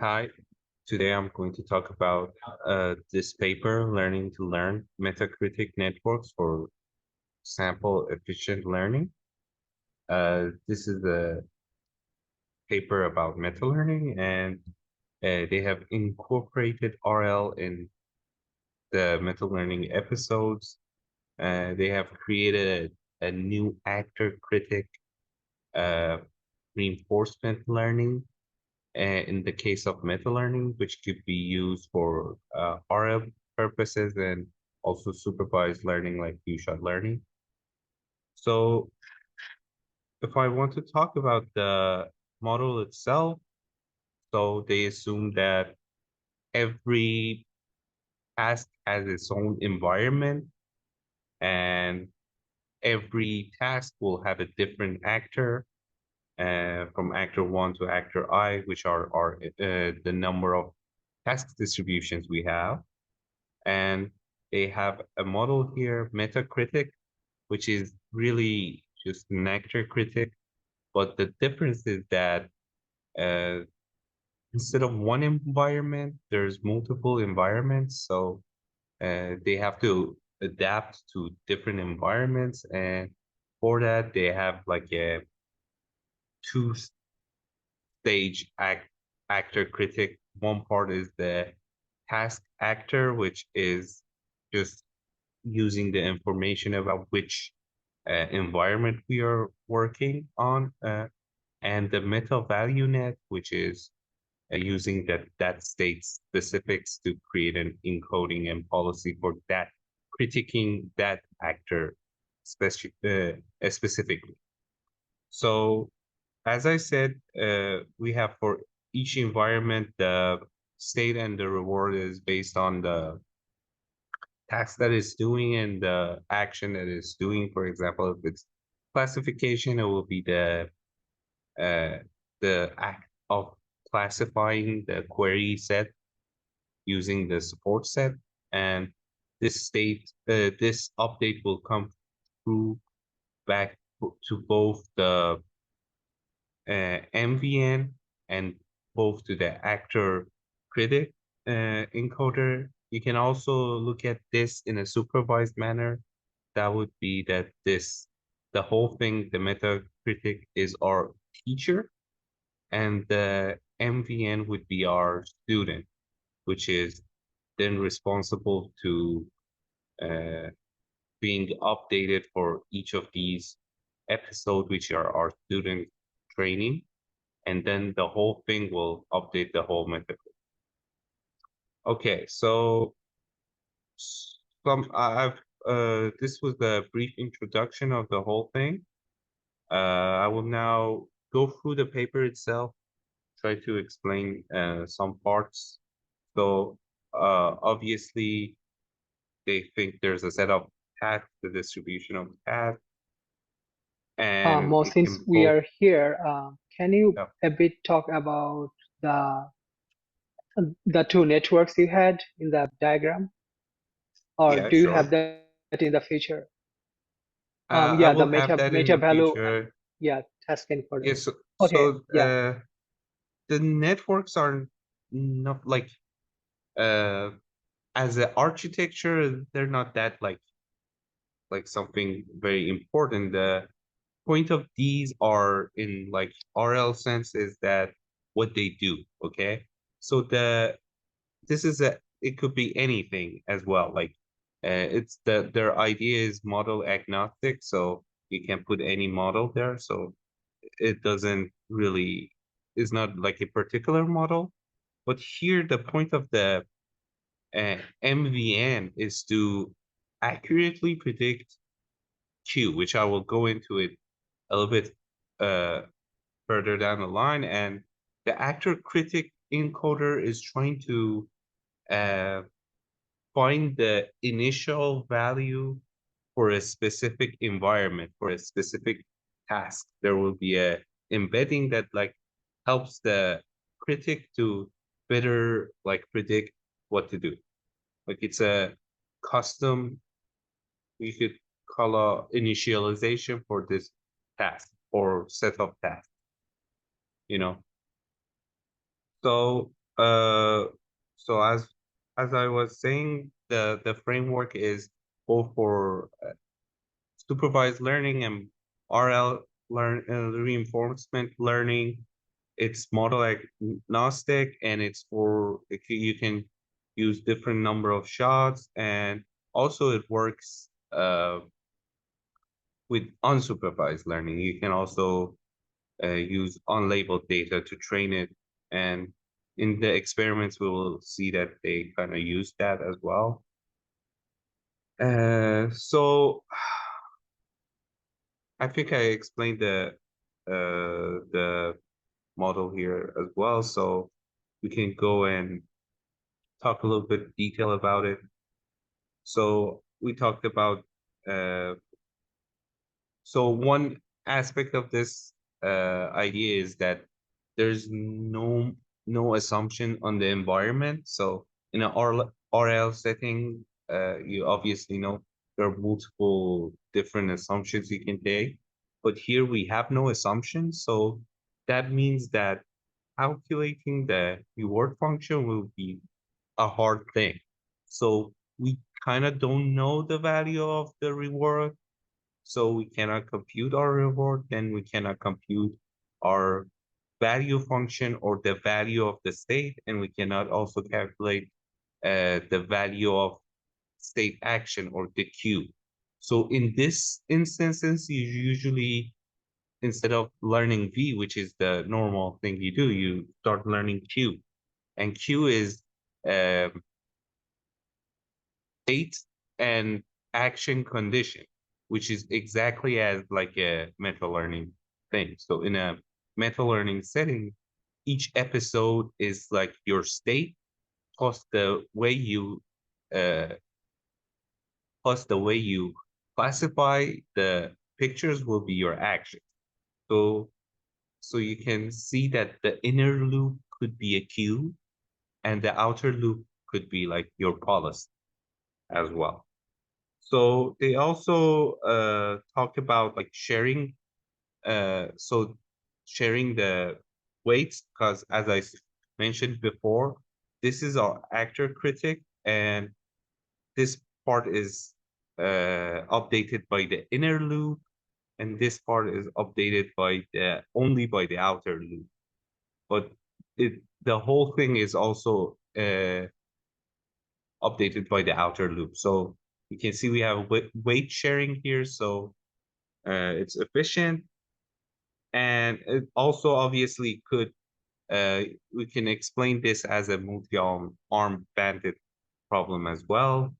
Hi, today I'm going to talk about this paper, Learning to Learn, Meta-Critic Networks for Sample Efficient Learning. This is a paper about meta-learning, and they have incorporated RL in the meta-learning episodes. They have created a new actor-critic uh, reinforcement learning in the case of meta-learning, which could be used for RL purposes and also supervised learning like few-shot learning. So if I want to talk about the model itself, so they assume that every task has its own environment and every task will have a different actor from actor 1 to actor I, which are the number of task distributions we have. And they have a model here, Meta-Critic, which is really just an actor critic. But the difference is that uh, instead of one environment, there's multiple environments. So they have to adapt to different environments. And for that, they have like a two-stage actor critic. One part is the task actor, which is just using the information about which environment we are working on, and the meta value net, which is using that state specifics to create an encoding and policy for that, critiquing that actor specifically. So as I said, we have for each environment, the state and the reward is based on the task that it's doing and the action that it's doing. For example, if it's classification, it will be uh, the act of classifying the query set using the support set, and this update will come through back to both the MVN and both to the actor critic encoder. You can also look at this in a supervised manner. That would be that the whole thing, the Metacritic is our teacher, and the MVN would be our student, which is then responsible to uh, being updated for each of these episodes, which are our student training, and then the whole thing will update the whole method. Okay, so I've this was the brief introduction of the whole thing. I will now go through the paper itself, try to explain some parts. So obviously they think there's a set of tasks, the distribution of tasks, and Mo, it since can we both. are here, can you uh, a bit talk about the the two networks you had in the diagram, or yeah, do you have sure. that in the future? Yeah, the I will have that meta in the value and future. yeah, task encoder. Yes, Okay, yeah. the networks are not like uh as an architecture, they're not that like something very important. The point of these are in like RL sense is that what they do, okay? So this is a it could be anything as well. Like it's their idea is model agnostic, so you can put any model there. So it doesn't really is not like a particular model. But here the point of the MVN is to accurately predict Q, which I will go into it a little bit uh, further down the line. And the actor critic encoder is trying to uh, find the initial value for a specific environment, for a specific task. There will be a embedding that like helps the critic to better like predict what to do. Like it's a custom, you could call a initialization for this task or set of tasks, you know. So Uh, so as I was saying, the framework is both for supervised learning and RL reinforcement learning. It's model agnostic, and it's for you can use different number of shots, and also it works with unsupervised learning. You can also use unlabeled data to train it, and in the experiments we will see that they kind of use that as well. So I think I explained the model here as well. So we can go and talk a little bit detail about it. So we talked about uh, so one aspect of this idea is that there's no assumption on the environment. So in an RL setting, you obviously know there are multiple different assumptions you can take, but here we have no assumptions. So that means that calculating the reward function will be a hard thing. So we kind of don't know the value of the reward, so we cannot compute our reward, then we cannot compute our value function or the value of the state, and we cannot also calculate the value of state action or the Q. So in this instances, you usually, instead of learning V, which is the normal thing you do, you start learning Q. And Q is um, state and action condition, which is exactly as like a meta learning thing. So in a meta learning setting, each episode is like your state plus the way you uh plus the way you classify the pictures will be your action. So so you can see that the inner loop could be a cue and the outer loop could be like your policy as well. So they also talk about like sharing, so sharing the weights, because as mentioned before, this is our actor critic, and this part is updated by the inner loop, and this part is updated by the only by the outer loop. But the whole thing is also updated by the outer loop. So you can see we have weight sharing here. So it's efficient, and it also obviously could we can explain this as a multi-arm bandit problem as well.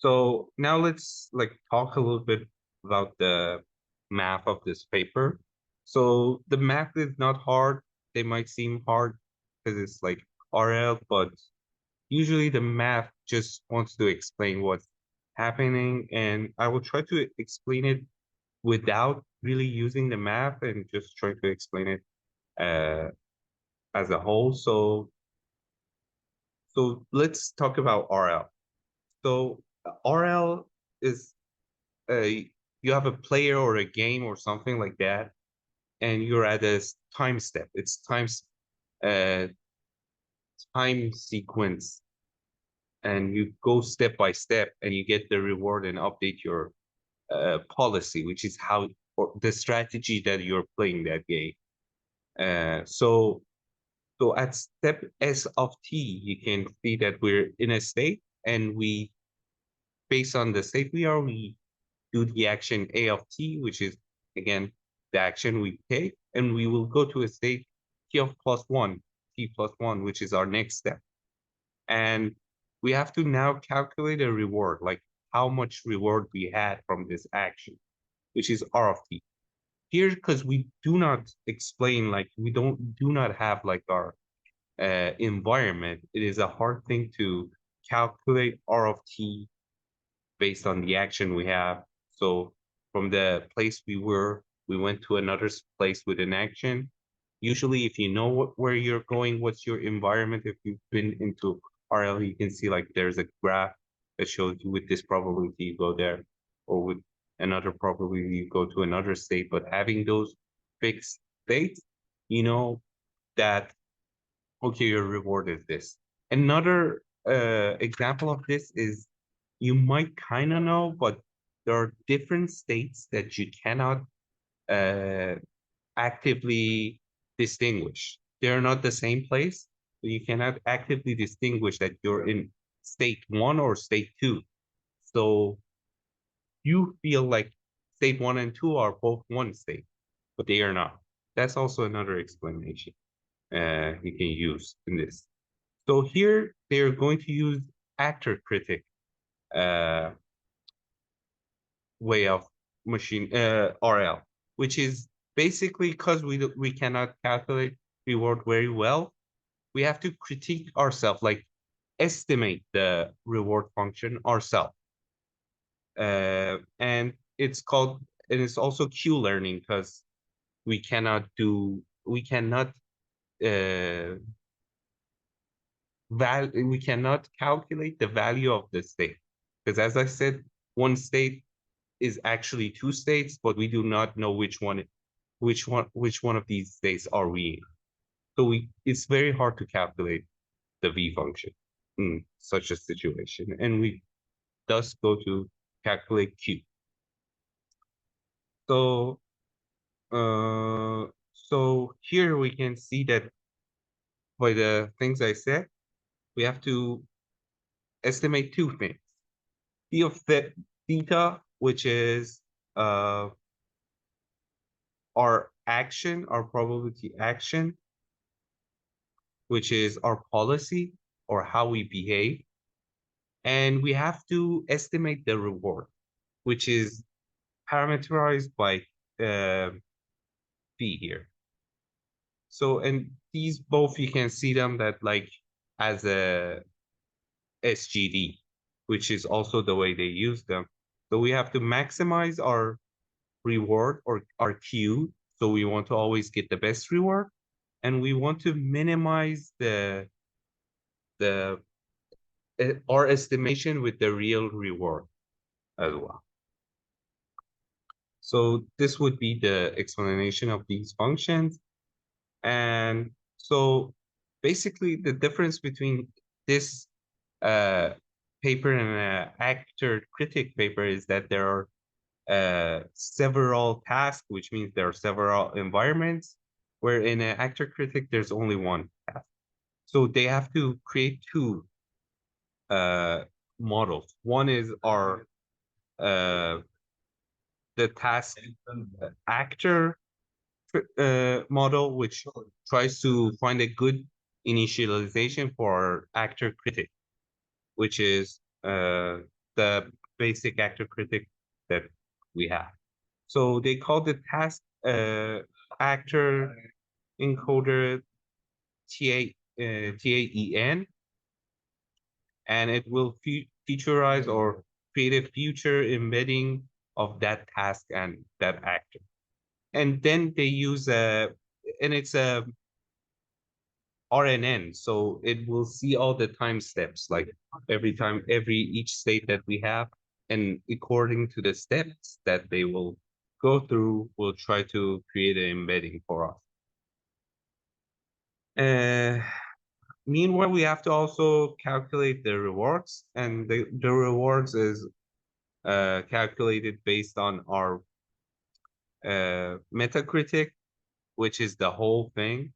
So now let's like talk a little bit about the math of this paper. So the math is not hard. They might seem hard because it's like RL, but usually the math just wants to explain what's happening, and I will try to explain it without really using the math and just try to explain it uh, as a whole. So let's talk about RL. So RL is a you have a player or a game or something like that, and you're at a time step. It's uh, time sequence, and you go step by step, and you get the reward and update your policy, which is how or the strategy that you're playing that game. So so at step S of t, you can see that we're in a state, and we, based on the state we are, we do the action A of t, which is again the action we take, and we will go to a state t of plus one, t plus one, which is our next step. And we have to now calculate a reward, like how much reward we had from this action, which is R of t. Here, because we do not explain, like we do not have like our environment, it is a hard thing to calculate R of t based on the action we have. So from the place we were, we went to another place with an action. Usually, if you know where you're going, what's your environment, if you've been into RL, you can see like there's a graph that shows you with this probability you go there, or with another probability you go to another state. But having those fixed states, you know that okay, your reward is this. Another example of this is you might kind of know, but there are different states that you cannot uh, actively distinguish. They're not the same place. So you cannot actively distinguish that you're in state one or state two. So you feel like state one and two are both one state, but they are not. That's also another explanation you can use in this. So here they're going to use actor critic uh, way of machine RL, which is basically because we cannot calculate reward very well, we have to critique ourselves, like estimate the reward function ourselves. And it's also Q learning because we cannot uh, we cannot calculate the value of the state. Because as I said, one state is actually two states, but we do not know which one of these states are we in. So it's very hard to calculate the V function in such a situation. And we thus go to calculate Q. So so here we can see that by the things I said, we have to estimate two things. P of theta, which is uh our action, our probability action, which is our policy or how we behave. And we have to estimate the reward, which is parameterized by p here. So, and these both, you can see them that like as a SGD, which is also the way they use them. So we have to maximize our reward or our Q. So we want to always get the best reward. And we want to minimize the our estimation with the real reward as well. So this would be the explanation of these functions. And so basically the difference between this uh, paper and an actor critic paper is that there are several tasks, which means there are several environments, where in an actor critic, there's only one task. So they have to create two uh, models. One is our the task actor model, which tries to find a good initialization for actor critic, which is the basic actor critic that we have. So they call the task actor encoder TAEN, and it will featurize or create a future embedding of that task and that actor. And then they use and it's a RNN, so it will see all the time steps, like each state that we have, and according to the steps that they will go through, we'll try to create an embedding for us. Uh, Meanwhile, we have to also calculate the rewards, and the rewards is calculated based on our Metacritic, which is the whole thing,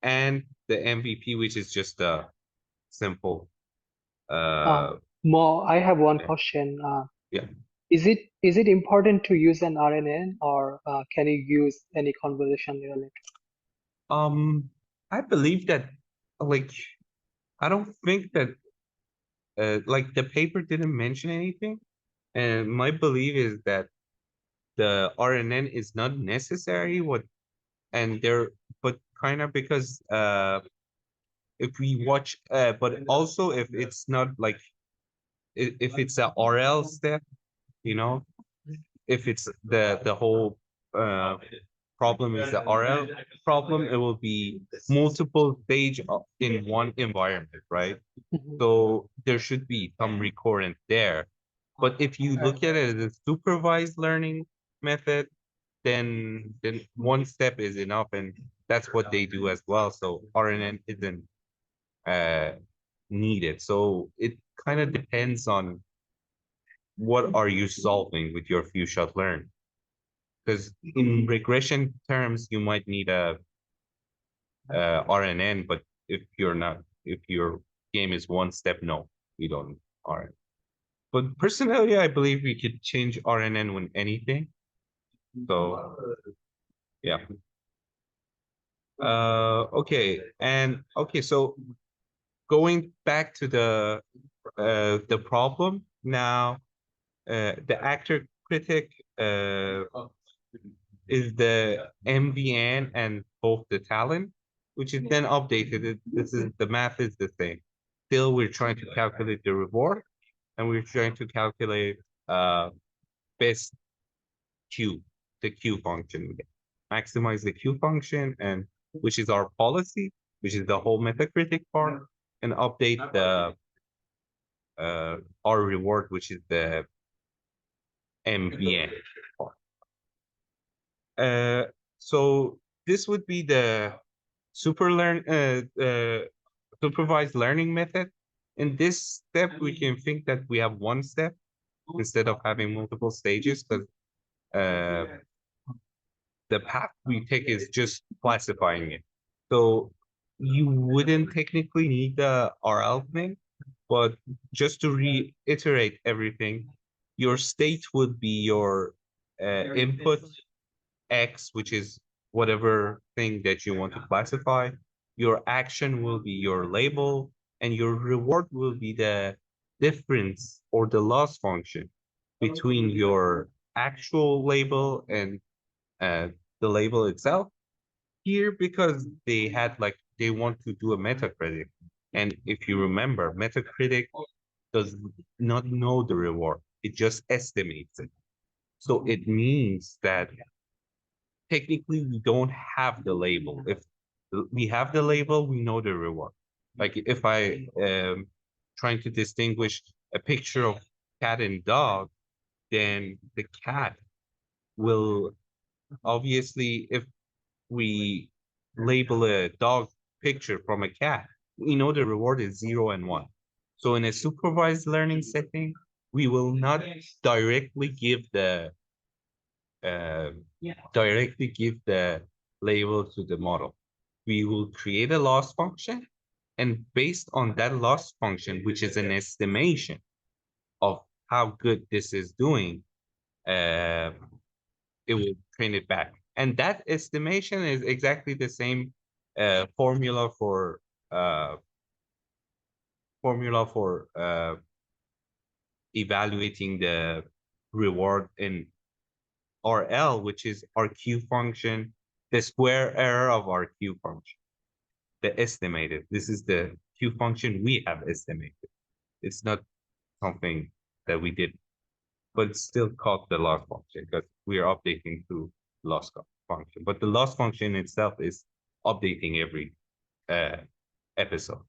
and the MVP, which is just a simple Uh, uh More, I have one question. yeah. Is it important to use an RNN, or can you use any convolution neural network? I believe that like I don't think that like the paper didn't mention anything, and my belief is that the RNN is not necessary. What and there, but kind of because if we watch, but also if it's not like if it's a RL step, you know, if it's the whole uh problem is the RL problem, it will be multiple stage in one environment, right? Mhm. So there should be some recurrent there. But if you Right. look at it as a supervised learning method, then one step is enough, and that's what they do as well. So RNN isn't uh, needed. So it kind of depends on what are you solving with your few shot learn. Because in regression terms, you might need a RNN, but if your game is one step, no, you don't RNN. But personally, I believe we could change RNN with anything. So yeah. Okay, and okay, so going back to the problem now, the actor critic is the MVN and both the talent, which is then updated. This is the math is the same. Still, we're trying to calculate the reward, and we're trying to calculate best Q, the Q function again. Maximize the Q function, and which is our policy, which is the whole Metacritic part, and update the our reward, which is the MVN part. Uh, so this would be the supervised learning method. In this step, we can think that we have one step instead of having multiple stages, because uh, the path we take is just classifying it. So you wouldn't technically need the RL thing, but just to reiterate everything, your state would be your input X, which is whatever thing that you want to classify. Your action will be your label, and your reward will be the difference or the loss function between your actual label and uh, the label itself. Here, because they had like they want to do a Metacritic, and if you remember, Metacritic does not know the reward; it just estimates it. So it means that technically we don't have the label. If we have the label, we know the reward. Like if I trying to distinguish a picture of cat and dog, then the cat will obviously, if we label a dog picture from a cat, we know the reward is 0 and 1. So in a supervised learning setting, we will not directly give the uh, directly give the label to the model. We will create a loss function, and based on that loss function, which is an estimation of how good this is doing, uh, it will train it back. And that estimation is exactly the same formula for uh, evaluating the reward in RL, which is our Q function, the square error of our Q function, the estimated. This is the Q function we have estimated. It's not something that we did, but it's still called the loss function because we are updating through loss function. But the loss function itself is updating every uh, episode.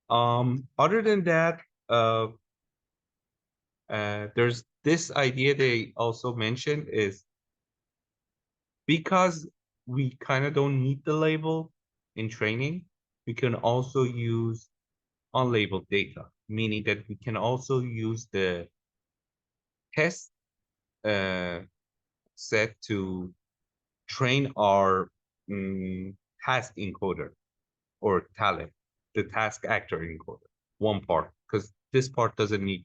Other than that, there's this idea they also mentioned is because we kind of don't need the label in training, we can also use unlabeled data, meaning that we can also use the test uh, set to train our task encoder or talent, the task actor encoder, one part, because this part doesn't need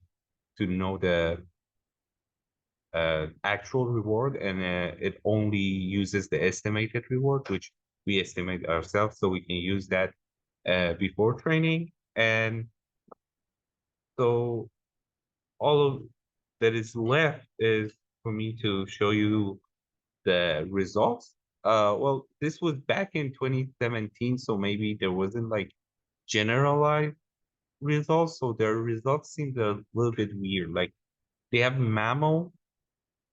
to know the actual reward, and it only uses the estimated reward, which we estimate ourselves, so we can use that before training. And so all of that is left is for me to show you the results. Well, this was back in 2017, so maybe there wasn't like generalized results, so their results seemed a little bit weird. Like they have mammal,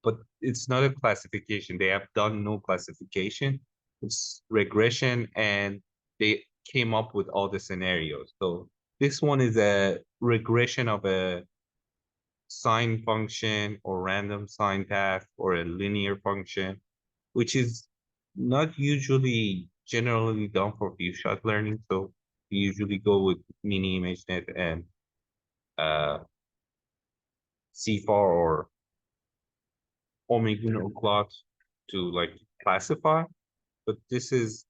but it's not a classification. They have done no classification. It's regression, and they came up with all the scenarios. So this one is a regression of a sine function or random sine path or a linear function, which is not usually generally done for few shot learning. So we usually go with mini ImageNet and CFAR or Omega clock to like classify. But this is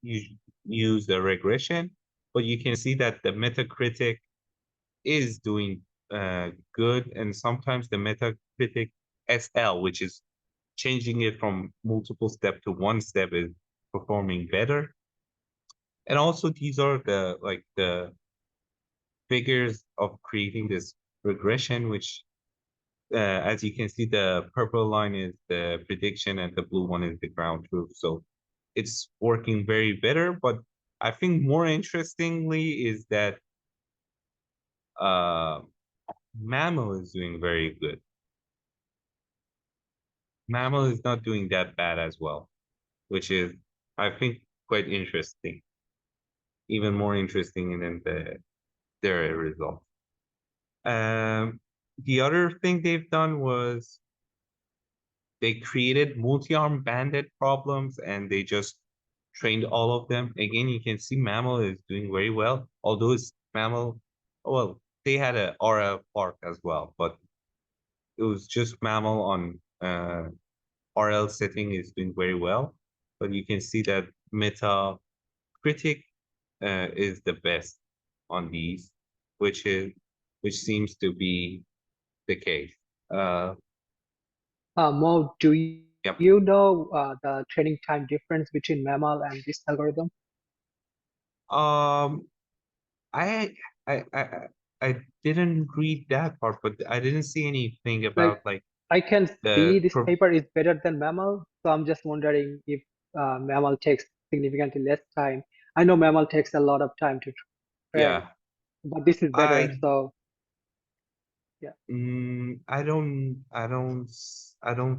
use the regression. But you can see that the Metacritic is doing good, and sometimes the Metacritic SL, which is changing it from multiple step to one step, is performing better. And also these are the like the figures of creating this regression, which as you can see, the purple line is the prediction and the blue one is the ground truth. So it's working very better. But I think more interestingly is that uh, Mammal is doing very good. Mammal is not doing that bad as well, which is, I think, quite interesting. Even more interesting than their result. The other thing they've done was they created multi-arm bandit problems and they just trained all of them. Again, you can see Mammal is doing very well, although it's Mammal, well, they had a RL Park as well, but it was just Mammal on RL setting is doing very well. But you can see that Meta Critic is the best on these, which is which seems to be the case. Uh, Mo, do yep. you know the training time difference between mammal and this algorithm? Um, I I I I didn't read that part, but I didn't see anything Like, about like I can see the this pro paper is better than mammal, so I'm just wondering if mammal takes significantly less time. I know mammal takes a lot of time to train, yeah. but this is better, I so yeah. I don't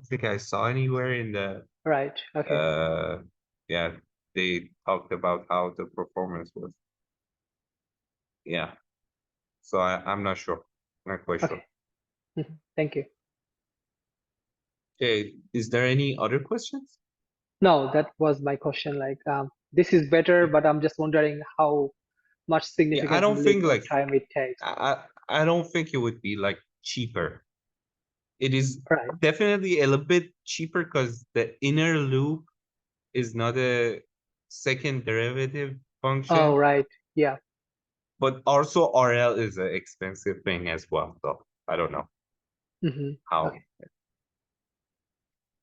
think I saw anywhere in the Right. Okay. uh yeah they talked about how the performance was. Yeah. So I'm not sure. Not quite Okay. sure. Thank you. Okay, is there any other questions? No, that was my question. Like, this is better, but I'm just wondering how much Yeah, I don't significantly think more like time it takes. I don't think it would be like cheaper. It is Right. definitely a little bit cheaper because the inner loop is not a second derivative Oh, function, right. Yeah. but also RL is an expensive thing as well. So I don't know Hmm. how. Okay.